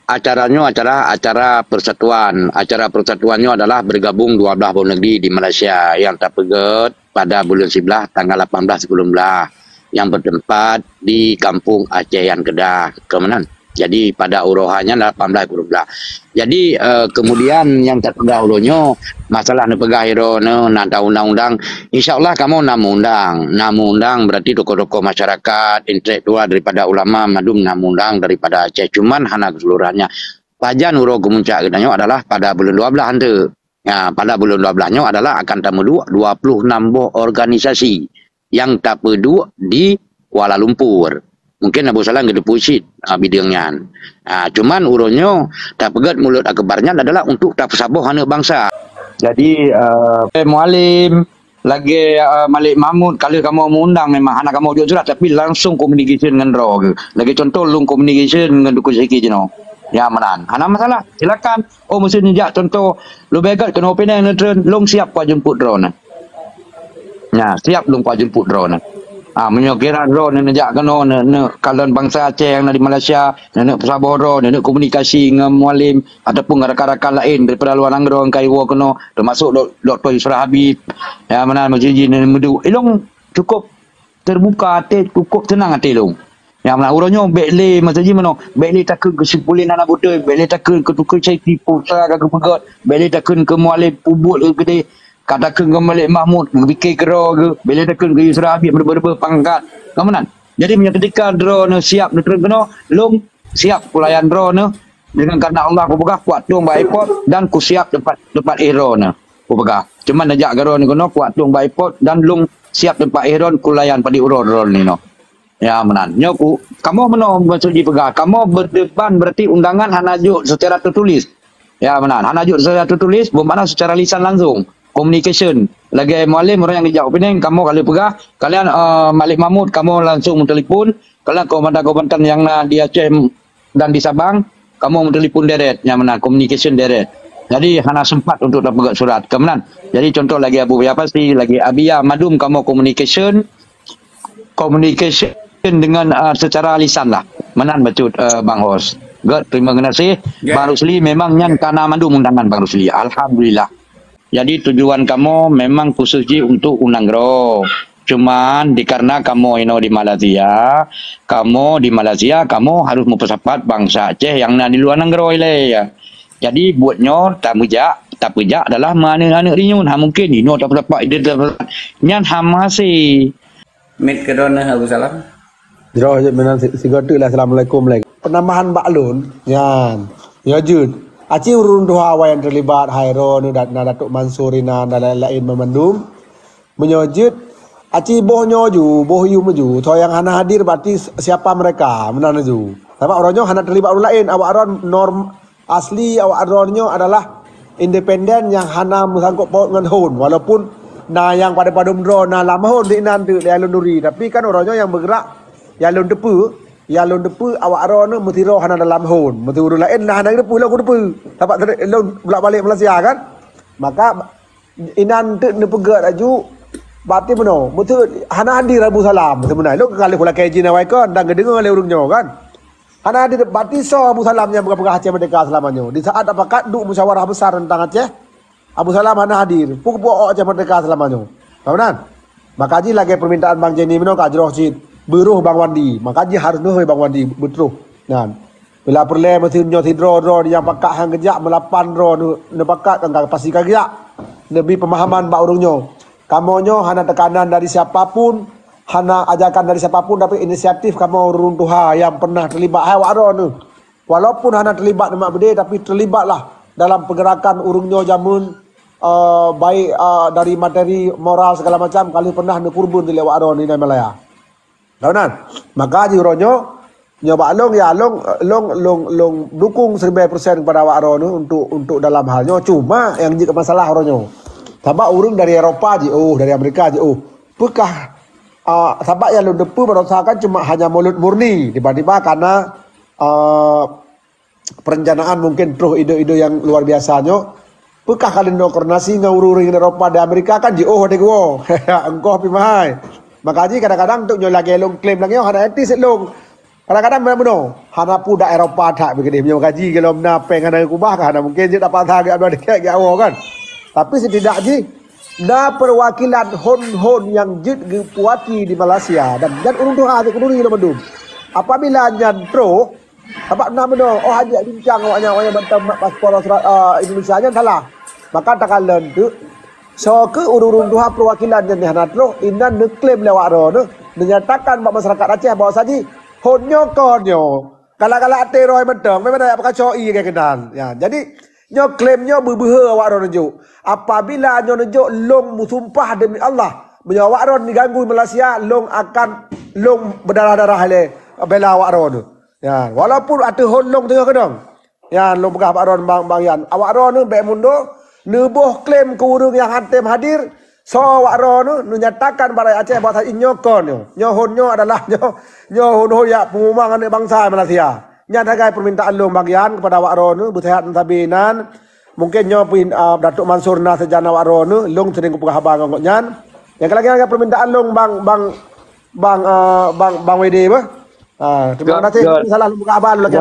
Acaranya adalah acara persatuan. Acara persatuannya adalah bergabung 12 buah negeri di Malaysia yang terpegat pada bulan 11 tanggal 18 bulan belah yang bertempat di Kampung Acehan Kedah, Kemenang. Jadi pada uruhannya 18 bulan belah. Jadi kemudian yang terdahulunya masalah nepegah hero nanta undang-undang. InsyaAllah kamu nama undang berarti tokoh-tokoh masyarakat intelektual daripada ulama madum nama undang daripada Aceh. Cuman hana keseluruhannya. Pajan uro kemuncak kitanya adalah pada bulan 12 nanti. Ya, pada bulan 12-nya adalah akan tamu 26 buah organisasi yang tapedu di Kuala Lumpur. Mungkin Abu Salam gede pusit bidangnya. Cuman urunnya tak pegat mulut akbarnya adalah untuk tak sabuh hana bangsa. Jadi Mualim lagi Malik Mahmud kalau kamu mengundang memang anak kamu juga surat tapi langsung communication dengan Ro. Lagi contoh lung communication dengan Duku Seki je no. Ya menan. Hana masalah. Silakan. Oh mesti njak contoh lu begat kena opinion neutral lung siap kau jemput drone. Ya, siap lung kau jemput drone. Menyokiran ro nejak kena kalian bangsa Aceh yang di Malaysia nak persabah ro nak komunikasi dengan Mualim ataupun rakan-rakan lain daripada luar negara kaiwa kena termasuk Dr. Yusra Habib ya mana majiji medu ilong cukup terbuka hati cukup tenang hati long ya mana uronyo bekle masaji mano bekle takun kesimpulan anak bodoh bekle takun ketukar cai tipu sa ke pegat bekle takun ke Mualim pubut ke gede katakan ke Malik Mahmud, fikir kera ke, bila takkan ke Yusra Habib, berapa pangkat. Kemudian, jadi ketika drone siap, kena, long siap kulayan drone, dengan karena Allah aku pegah, kuat tuang baipot, dan ku siap tempat ihron, aku pegah. Cuma najak kera ni kena, kuat tuang baipot, dan long siap tempat ihron, kulayan pada urut-urut ni, no. Ya, menan. Nyoku, kamu meno maksudnya pegah, kamu berdepan berarti undangan hanajuk secara tertulis. Ya, menan. Hanajuk secara tertulis, bermakna secara lisan langsung. Communication. Lagi Mualim orang yang dijawab ini, kamu kalau pegah, kalian Malik Mahmud, kamu langsung menelpon. Kalian komandan-komandan yang di Aceh dan di Sabang, kamu menelpon direct, yang mana communication direct. Jadi hana sempat untuk dapat surat. Kemudian, jadi contoh lagi Abu Buya pasti, lagi Abia Madum kamu communication dengan secara lisan lah. Menan betul Bang Hos. Terima kasih. Bang Rusli memang nyan karena Madum undangan Bang Rusli. Alhamdulillah. Jadi tujuan kamu memang khususnya untuk undang ro. Cuman dikarenakan kamu di Malaysia, kamu harus mempercepat bangsa Aceh yang di luar negeri ya. Jadi buatnya tak pejak adalah mana-mana rinyun. Mungkin ini tak percepat dia nyan hamasi. Mit kedona Abu Salam. Jero menan sigotulah assalamualaikum lagi. Penambahan baklun nyan. Ya jud. Aceh urun dua awal yang terlibat Hairon dan Datuk Mansurina dan lain-lain memandum menyojut Aceh bohnya ju boh yu maju so yang hana hadir berarti siapa mereka menana ju tapi orangnya hana terlibat orang lain awak aron norm asli awak aronnya adalah independen yang hana mesangkut paut dengan hon walaupun yang pada padum dro lama hon di nanti di alun duri tapi kan orangnya yang bergerak ya alun depu awak aron mesti roh hana dalam hon mesti urut lain hana depu lah aku depu dapat elon bolak-balik Malaysia kan maka inan tu nepegat aju berarti benar betul hana hadir Abu Salam sebenarnya lo kali pula kaji nawai kan dan kedengar oleh urungnya kan hana hadir berarti so Abu Salam yang pegang Aceh Merdeka selamanya di saat apakah duk musyawarah besar tentang Aceh Abu Salam hana hadir pukul Aceh Merdeka selamanya tahunan maka ji lagi permintaan Bang Jenny benar Kak Jeroh Cid beruh Bang Wandi maka dia harus nuh Bang Wandi betul kan bila perle mesti nyo tidro yang pakak hang kejak melapan ne pakak kan pasti kagak lebih pemahaman bak urungnya kamonyo hana tekanan dari siapapun hana ajakan dari siapapun tapi inisiatif kamu runtuha yang pernah terlibat hawaron walaupun hana terlibat demak bede tapi terlibatlah dalam pergerakan urungnya jamun baik dari materi moral segala macam kali pernah nekurban di lewat aron di Malaya. Tahunan, maka jironyo nyoba long dukung 100% kepada awak aron untuk dalam halnya cuma yang jika masalah aronyo. Sabak urung dari Eropa je, dari Amerika je, pekah sabak yang lo depu berusahakan cuma hanya mulut murni tiba-tiba karena perencanaan mungkin terus ide-ide yang luar biasanya. Pekah kalian do koordinasi ngururi Eropa di Amerika kan je de gua. Engkau pi mahai. Makanya kadang-kadang untuk nyola gelong klaim lagi ada etis long Kadang-kadang benar-benar hana pu dak Eropah tak begini punya gaji kalau na pengen ada kubah kan mungkin je dapat harga ada dekat ke awal kan. Tapi setidaknya na perwakilan hon-hon yang jid puati di Malaysia dan urung doa tu kudu ni mendum. Apabila nyantro apa nama benar oh hajak bincang awaknya bantam paspor surat Indonesia nya salah. Maka takalan tu so ke urung doa perwakilan yang hanatro inan neklaim lewat ro menyatakan bak masyarakat Aceh bahawa saji honyo konyo kala-kala ate roy mentong memang ada pakai coi kayak kenan ya jadi nyo klaimnya berbehe awak ron nunjuk apabila nyo nunjuk long musumpah demi Allah menyawa ron diganggu Malaysia long akan long berdarah-darah le bela awak ron ya walaupun ada hon long tengah kedong ya long pegah awak ron bang Yan awak ron be mundo nubuh klaim ke urang yang hantem hadir so wakro nu nyatakan pada Aceh bahawa inyokon nyohonyo adalah nyohon ya pengumuman anak bangsa Malaysia. Nyatakan permintaan long bagian kepada wakro nu bersehat tabinan mungkin nyopin Datuk Mansur na sejana wakro nu long sering kupegah abang ngoknyan. Yang lagi permintaan long bang WD bah. Terima kasih salah buka abang lagi.